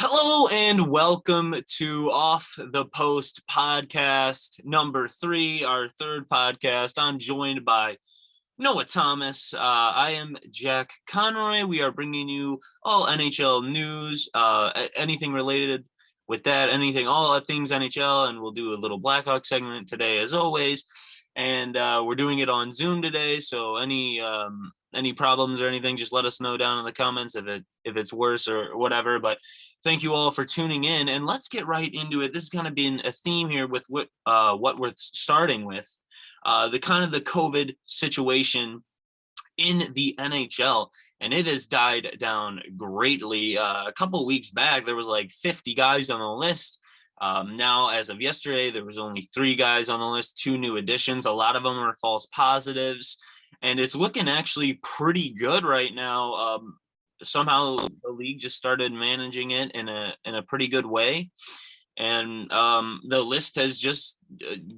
Hello and welcome to Off the Post podcast number 3, our third podcast. I'm joined by Noah Thomas. I am Jack Conroy. We are bringing you all NHL news, anything related with that, all things NHL, and we'll do a little Blackhawks segment today as always. And we're doing it on Zoom today, so any problems or anything, just let us know down in the comments if it's worse or whatever. But thank you all for tuning in, and let's get right into it. This is going to be a theme here with what we're starting with, the COVID situation in the NHL, and it has died down greatly. A couple of weeks back, there was like 50 guys on the list. Now, as of yesterday, there was only 3 guys on the list, 2 new additions. A lot of them are false positives, and it's looking actually pretty good right now. Somehow the league just started managing it in a pretty good way, and the list has just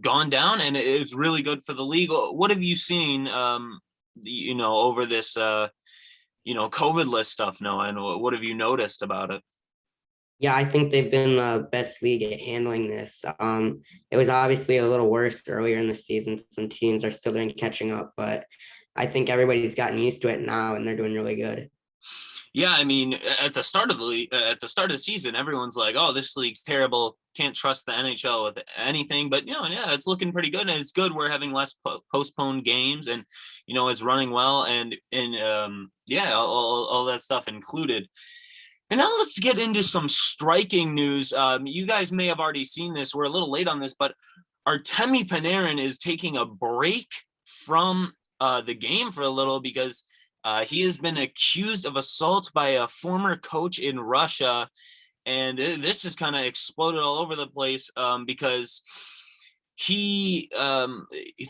gone down, and it's really good for the league. What have you seen, over this, COVID list stuff, Noah, and what have you noticed about it? Yeah, I think they've been the best league at handling this. It was obviously a little worse earlier in the season. Some teams are still doing catching up, but I think everybody's gotten used to it now, and they're doing really good. Yeah, I mean, at the start of the season, everyone's like, "Oh, this league's terrible. Can't trust the NHL with anything." But yeah, it's looking pretty good, and it's good. We're having less postponed games, and it's running well, and yeah, all that stuff included. And now let's get into some striking news. You guys may have already seen this. We're a little late on this, but Artemi Panarin is taking a break from the game for a little because he has been accused of assault by a former coach in Russia. And this has kind of exploded all over the place because he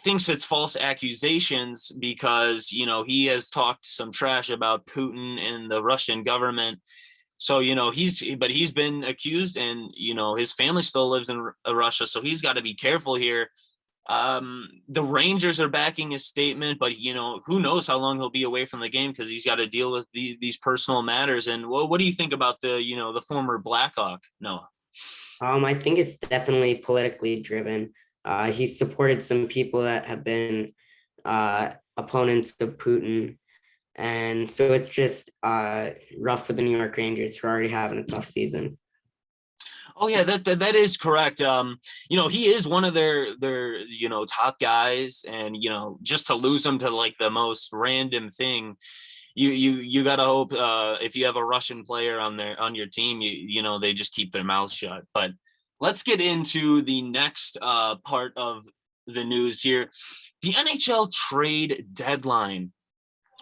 thinks it's false accusations because, he has talked some trash about Putin and the Russian government. So, he's been accused, and, his family still lives in Russia. So he's got to be careful here. The Rangers are backing his statement, but, who knows how long he'll be away from the game because he's got to deal with these personal matters. And what do you think about the former Blackhawk, Noah? I think it's definitely politically driven. He supported some people that have been opponents of Putin. And so it's just rough for the New York Rangers, who are already having a tough season. Oh yeah, that is correct. He is one of their top guys, and just to lose him to like the most random thing, you gotta hope if you have a Russian player on your team, they just keep their mouths shut. But let's get into the next part of the news here, the NHL Trade Deadline.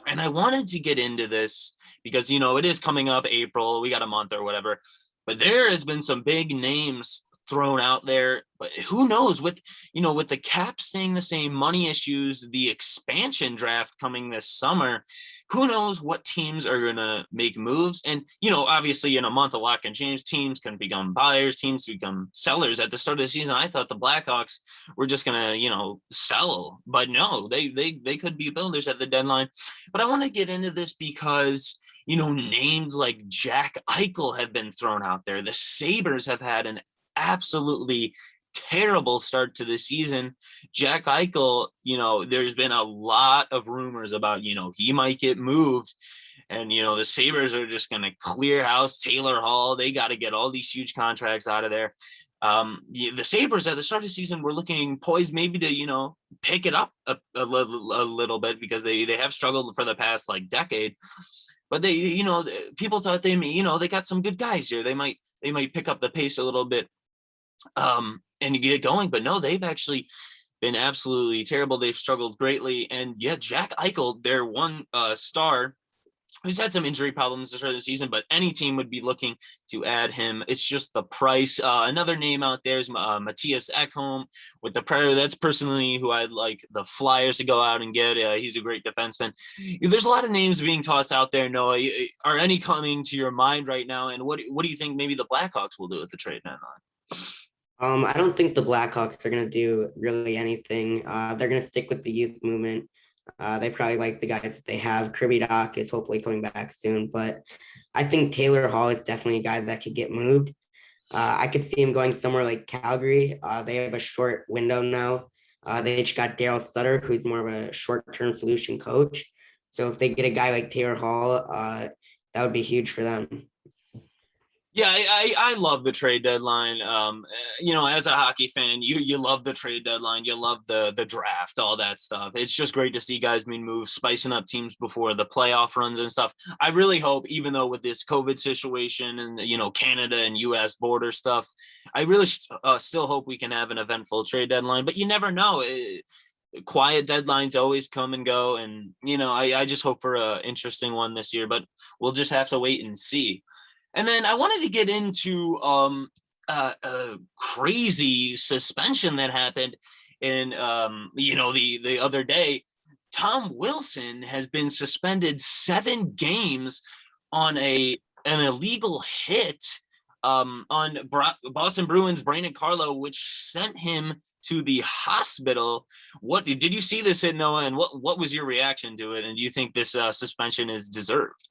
And I wanted to get into this because, it is coming up April. We got a month or whatever. But there has been some big names thrown out there. But who knows, with the cap staying the same, money issues, the expansion draft coming this summer, who knows what teams are going to make moves. And, obviously in a month, a lot can change. Teams can become buyers, teams become sellers. At the start of the season, I thought the Blackhawks were just going to, sell. But no, they could be builders at the deadline. But I want to get into this because names like Jack Eichel have been thrown out there. The Sabres have had an absolutely terrible start to the season. Jack Eichel, there's been a lot of rumors about, he might get moved. And, the Sabres are just going to clear house Taylor Hall. They got to get all these huge contracts out of there. The Sabres at the start of the season were looking poised maybe to, pick it up a little bit because they have struggled for the past decade. But they, people thought they got some good guys here. They might pick up the pace a little bit and get going. But no, they've actually been absolutely terrible. They've struggled greatly. And yeah, Jack Eichel, their one star, who's had some injury problems to start the season, but any team would be looking to add him. It's just the price. Another name out there is Matthias Ekholm with the Predator. That's personally who I'd like the Flyers to go out and get. He's a great defenseman. There's a lot of names being tossed out there, Noah. Are any coming to your mind right now? And what do you think maybe the Blackhawks will do at the trade deadline? I don't think the Blackhawks are going to do really anything. They're going to stick with the youth movement. They probably like the guys that they have. Kirby Doc is hopefully coming back soon, but I think Taylor Hall is definitely a guy that could get moved. I could see him going somewhere like Calgary. They have a short window now. They just got Daryl Sutter, who's more of a short-term solution coach. So if they get a guy like Taylor Hall, that would be huge for them. Yeah, I love the trade deadline. As a hockey fan, you love the trade deadline. You love the draft, all that stuff. It's just great to see guys being moved, spicing up teams before the playoff runs and stuff. I really hope, even though with this COVID situation and Canada and U.S. border stuff, I really still hope we can have an eventful trade deadline. But you never know. Quiet deadlines always come and go, and I just hope for a interesting one this year. But we'll just have to wait and see. And then I wanted to get into a crazy suspension that happened in the other day. Tom Wilson has been suspended 7 games on an illegal hit on Boston Bruins Brandon Carlo, which sent him to the hospital. What did you see this hit, Noah? And what was your reaction to it? And do you think this suspension is deserved?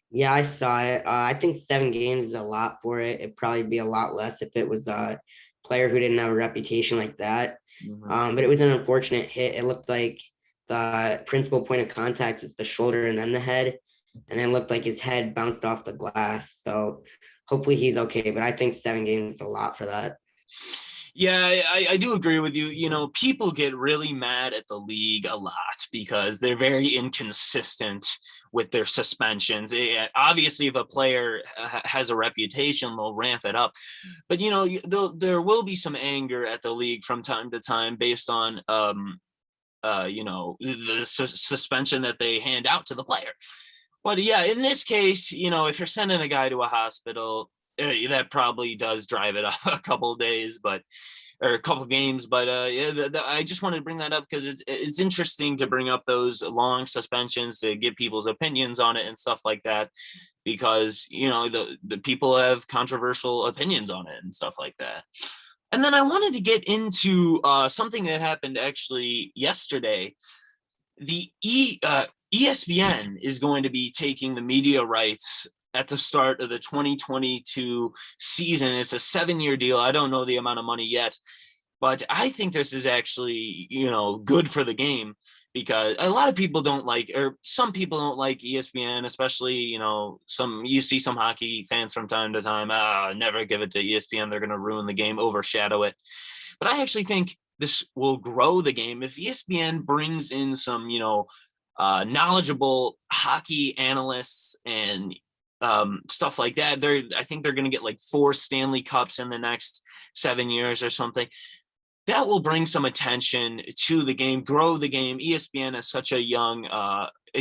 Yeah, I saw it. I think 7 games is a lot for it. It'd probably be a lot less if it was a player who didn't have a reputation like that. But it was an unfortunate hit. It looked like the principal point of contact was the shoulder and then the head, and then looked like his head bounced off the glass. So hopefully he's okay. But I think 7 games is a lot for that. Yeah, I do agree with you. People get really mad at the league a lot because they're very inconsistent with their suspensions. Obviously, if a player has a reputation, they'll ramp it up. But, there will be some anger at the league from time to time based on, the suspension that they hand out to the player. But yeah, in this case, if you're sending a guy to a hospital, that probably does drive it up a couple of days, or a couple games. But I just wanted to bring that up because it's interesting to bring up those long suspensions to get people's opinions on it and stuff like that, because the people have controversial opinions on it and stuff like that. And then I wanted to get into something that happened actually yesterday. The ESPN is going to be taking the media rights at the start of the 2022 season. It's a 7-year deal. I don't know the amount of money yet, but I think this is actually, good for the game, because a lot of people don't like, or some people don't like ESPN, especially, you see some hockey fans from time to time, never give it to ESPN. They're going to ruin the game, overshadow it. But I actually think this will grow the game if ESPN brings in some, knowledgeable hockey analysts and stuff like that. I think they're going to get like 4 Stanley Cups in the next 7 years or something. That will bring some attention to the game, grow the game. ESPN has such a young,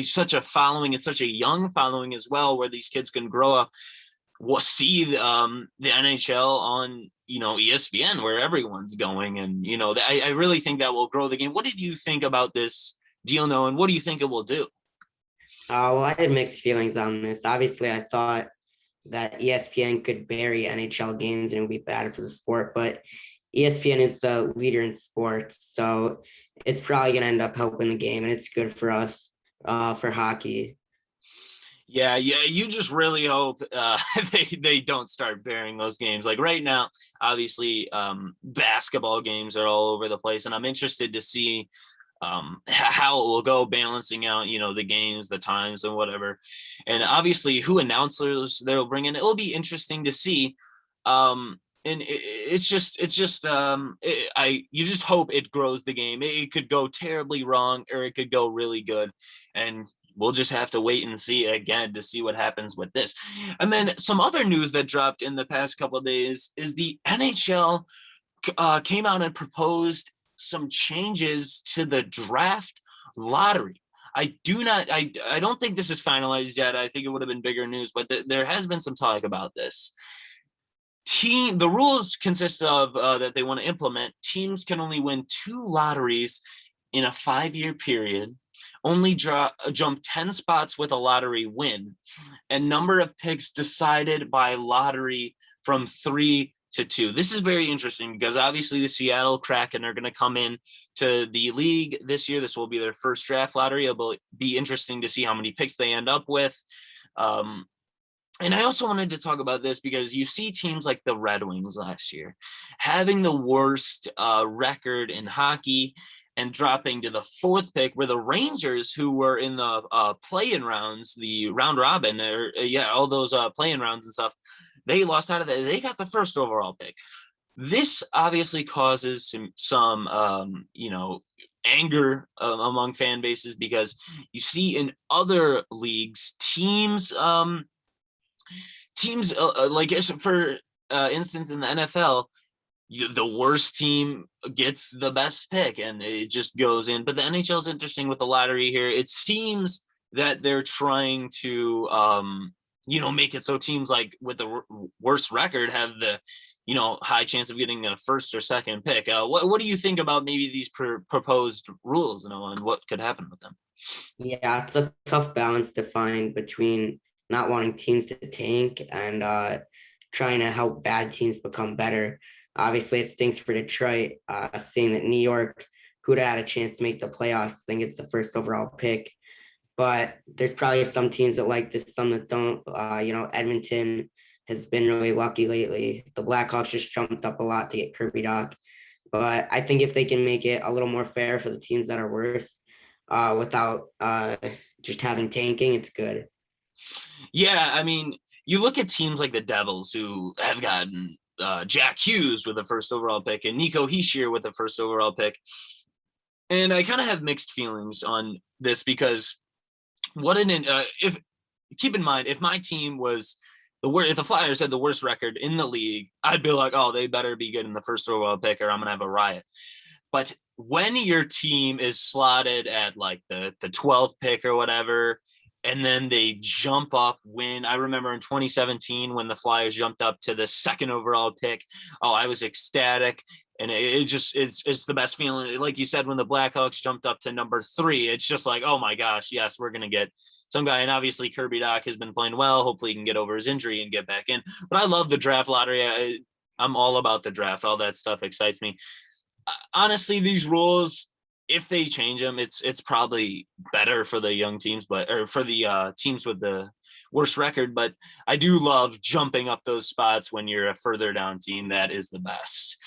such a following. It's such a young following as well, where these kids can grow up, see the NHL on ESPN, where everyone's going, and I really think that will grow the game. What did you think about this deal, Noah, and what do you think it will do? Well, I had mixed feelings on this. Obviously, I thought that ESPN could bury NHL games and it would be bad for the sport, but ESPN is the leader in sports, so it's probably going to end up helping the game, and it's good for us for hockey. Yeah, you just really hope they don't start burying those games. Like right now, obviously, basketball games are all over the place, and I'm interested to see how it will go balancing out, the games, the times, and whatever. And obviously, who announcers they'll bring in, it'll be interesting to see. And you just hope it grows the game. It could go terribly wrong, or it could go really good, and we'll just have to wait and see again to see what happens with this. And then some other news that dropped in the past couple of days is the NHL came out and proposed some changes to the draft lottery. I don't think this is finalized yet. I think it would have been bigger news, but there has been some talk about this. The rules consist of that they want to implement. Teams can only win 2 lotteries in a 5-year period, only jump 10 spots with a lottery win, and number of picks decided by lottery from 3 to 2. This is very interesting because obviously the Seattle Kraken are going to come in to the league this year. This will be their first draft lottery. It'll be interesting to see how many picks they end up with. And I also wanted to talk about this because you see teams like the Red Wings last year having the worst record in hockey and dropping to the 4th pick, where the Rangers, who were in the play-in rounds, the round robin, or all those play-in rounds and stuff, they lost out of that. They got the 1st overall pick. This obviously causes some anger among fan bases, because you see in other leagues teams like, for instance, in the NFL, the worst team gets the best pick and it just goes in. But the NHL is interesting with the lottery here. It seems that they're trying to make it so teams like with the worst record have the high chance of getting a 1st or 2nd pick. What do you think about maybe these proposed rules, Noah, and what could happen with them? Yeah, it's a tough balance to find between not wanting teams to tank and trying to help bad teams become better. Obviously, it stinks for Detroit, seeing that New York, who'd had a chance to make the playoffs, think it's the 1st overall pick. But there's probably some teams that like this, some that don't. Edmonton has been really lucky lately. The Blackhawks just jumped up a lot to get Kirby Dach. But I think if they can make it a little more fair for the teams that are worse, without just having tanking, it's good. Yeah, I mean, you look at teams like the Devils, who have gotten Jack Hughes with the 1st overall pick and Nico Hischier with the 1st overall pick. And I kind of have mixed feelings on this, because keep in mind, if my team was if the Flyers had the worst record in the league, I'd be like, oh, they better be getting the 1st overall pick or I'm going to have a riot. But when your team is slotted at like the 12th pick or whatever, and then they jump up, I remember in 2017 when the Flyers jumped up to the 2nd overall pick. Oh, I was ecstatic. And it's the best feeling. Like you said, when the Blackhawks jumped up to number 3, it's just like, oh my gosh, yes, we're going to get some guy. And obviously Kirby Dach has been playing well. Hopefully he can get over his injury and get back in. But I love the draft lottery. I'm all about the draft. All that stuff excites me. Honestly, these rules, if they change them, it's probably better for the young teams, or for the teams with the worst record. But I do love jumping up those spots when you're a further down team. That is the best.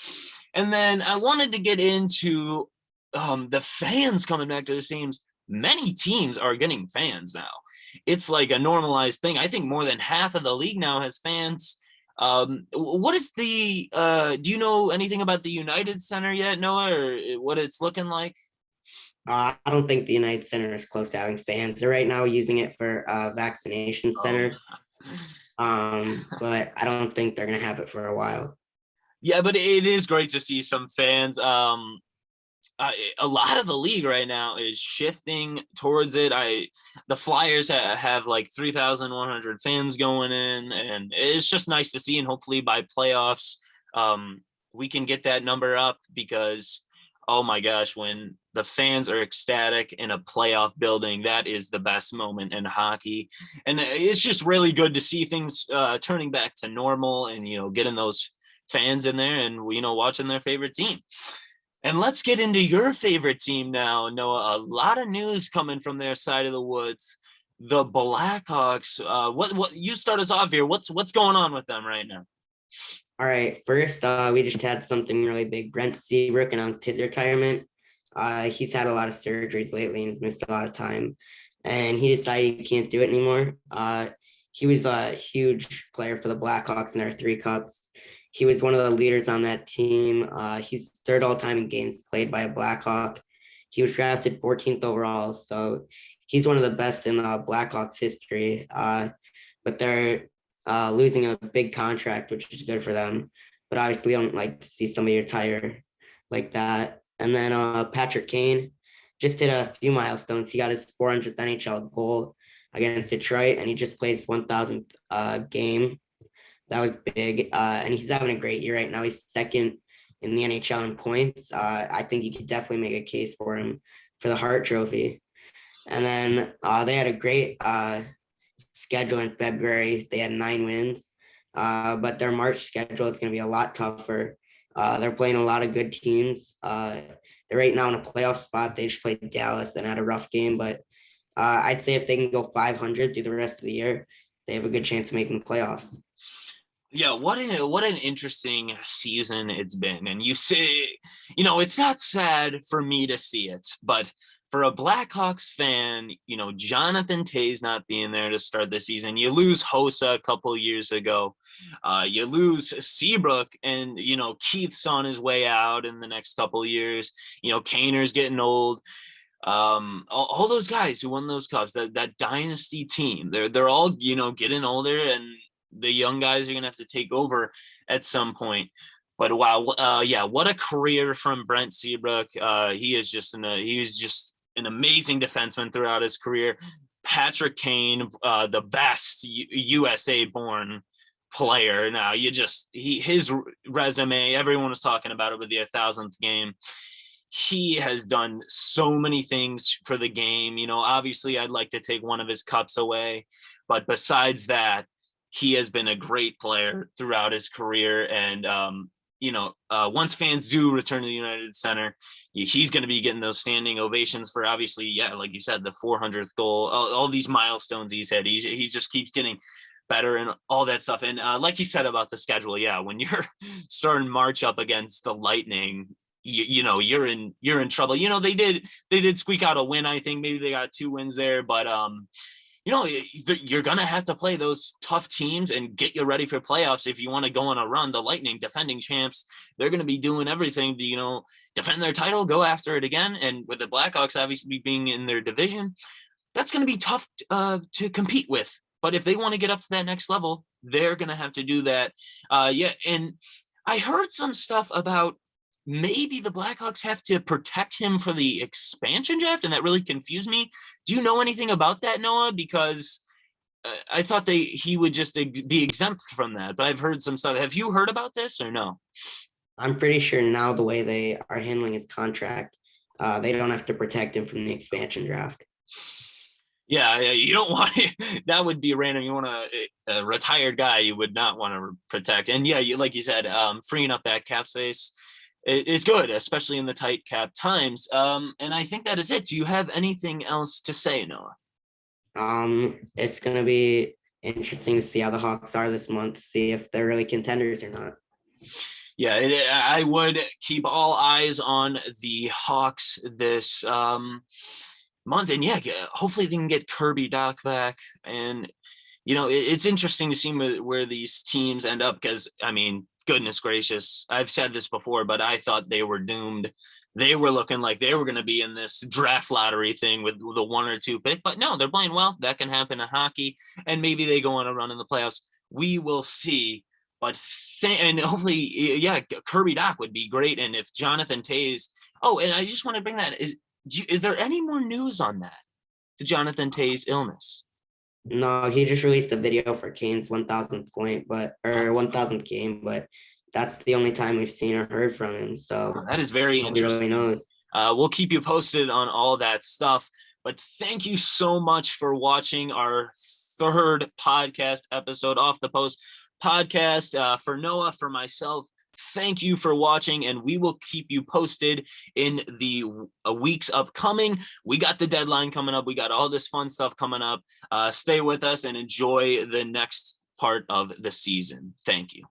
And then I wanted to get into the fans coming back to the teams. Many teams are getting fans now. It's like a normalized thing. I think more than half of the league now has fans. What is do you know anything about the United Center yet, Noah, or what it's looking like? I don't think the United Center is close to having fans. They're right now using it for vaccination center. But I don't think they're gonna have it for a while. Yeah, but it is great to see some fans. A lot of the league right now is shifting towards it. The Flyers have like 3,100 fans going in, and it's just nice to see. And hopefully by playoffs, we can get that number up, because, oh my gosh, when the fans are ecstatic in a playoff building, that is the best moment in hockey. And it's just really good to see things turning back to normal, and, getting those fans in there and, watching their favorite team. And let's get into your favorite team now, Noah. A lot of news coming from their side of the woods. The Blackhawks. What you start us off here? What's going on with them right now? All right, first, we just had something really big. Brent Seabrook announced his retirement. He's had a lot of surgeries lately and missed a lot of time, and he decided he can't do it anymore. He was a huge player for the Blackhawks in their 3 cups. He was one of the leaders on that team. He's 3rd all time in games played by a Blackhawk. He was drafted 14th overall, so he's one of the best in Blackhawks history. But they're losing a big contract, which is good for them. But obviously, I don't like to see somebody retire like that. And then Patrick Kane just did a few milestones. He got his 400th NHL goal against Detroit, and he just plays 1,000th game. That was big. And he's having a great year right now. He's 2nd in the NHL in points. I think you could definitely make a case for him for the Hart Trophy. And then they had a great schedule in February. They had 9 wins. but their March schedule is going to be a lot tougher. They're playing a lot of good teams. They're right now in a playoff spot. They just played Dallas and had a rough game, but I'd say if they can go 500 through the rest of the year, they have a good chance of making the playoffs. Yeah, what an interesting season it's been. And you say, you know, it's not sad for me to see it, but for a Blackhawks fan, you know, Jonathan Toews not being there to start the season, you lose Hossa a couple years ago, you lose Seabrook, and you know Keith's on his way out in the next couple years. You know, Kaner's getting old. All those guys who won those cups, that dynasty team, they're all, you know, getting older, and the young guys are gonna have to take over at some point. But wow, yeah, what a career from Brent Seabrook. He is just he was just an amazing defenseman throughout his career. Patrick Kane, the best USA born player. Now his resume, everyone was talking about it with the 1,000th game. He has done so many things for the game. You know, obviously I'd like to take one of his cups away, but besides that, he has been a great player throughout his career. And you know, once fans do return to the United Center, he's going to be getting those standing ovations for, obviously, yeah, like you said, the 400th goal, all these milestones he's had. He just keeps getting better and all that stuff. And like you said about the schedule, yeah, when you're starting March up against the Lightning, you know, you're in trouble. You know, they did squeak out a win. I think maybe they got 2 wins there, but you know, you're going to have to play those tough teams and get you ready for playoffs if you want to go on a run. The Lightning, defending champs, they're going to be doing everything to, you know, defend their title, go after it again. And with the Blackhawks obviously being in their division, that's going to be tough to compete with. But if they want to get up to that next level, they're going to have to do that. Yeah, and I heard some stuff about maybe the Blackhawks have to protect him for the expansion draft, and that really confused me. Do you know anything about that, Noah? Because I thought he would just be exempt from that, but I've heard some stuff. Have you heard about this or no? I'm pretty sure now the way they are handling his contract, they don't have to protect him from the expansion draft. Yeah, you don't want it. That would be random. You want a retired guy you would not want to protect. And yeah, like you said, freeing up that cap space is good, especially in the tight cap times. And I think that is it. Do you have anything else to say, Noah? It's gonna be interesting to see how the Hawks are this month, see if they're really contenders or not. Yeah, I would keep all eyes on the Hawks this month, and yeah, hopefully they can get Kirby Doc back. And you know, it's interesting to see where these teams end up, because I mean, goodness gracious, I've said this before, but I thought they were doomed. They were looking like they were going to be in this draft lottery thing with the 1 or 2 pick, but no, they're playing well. That can happen in hockey, and maybe they go on a run in the playoffs. We will see. But and hopefully, yeah, Kirby Doc would be great. And if Jonathan Toews, oh, and I just want to bring that, is there any more news on that, the Jonathan Toews illness? No, he just released a video for Kane's 1,000th point, or 1,000th game, but that's the only time we've seen or heard from him. So That is very nobody interesting. really knows. We'll keep you posted on all that stuff. But thank you so much for watching our 3rd podcast episode, Off the Post podcast. For Noah, for myself, thank you for watching, and we will keep you posted in the weeks upcoming. We got the deadline coming up. We got all this fun stuff coming up. Stay with us and enjoy the next part of the season. Thank you.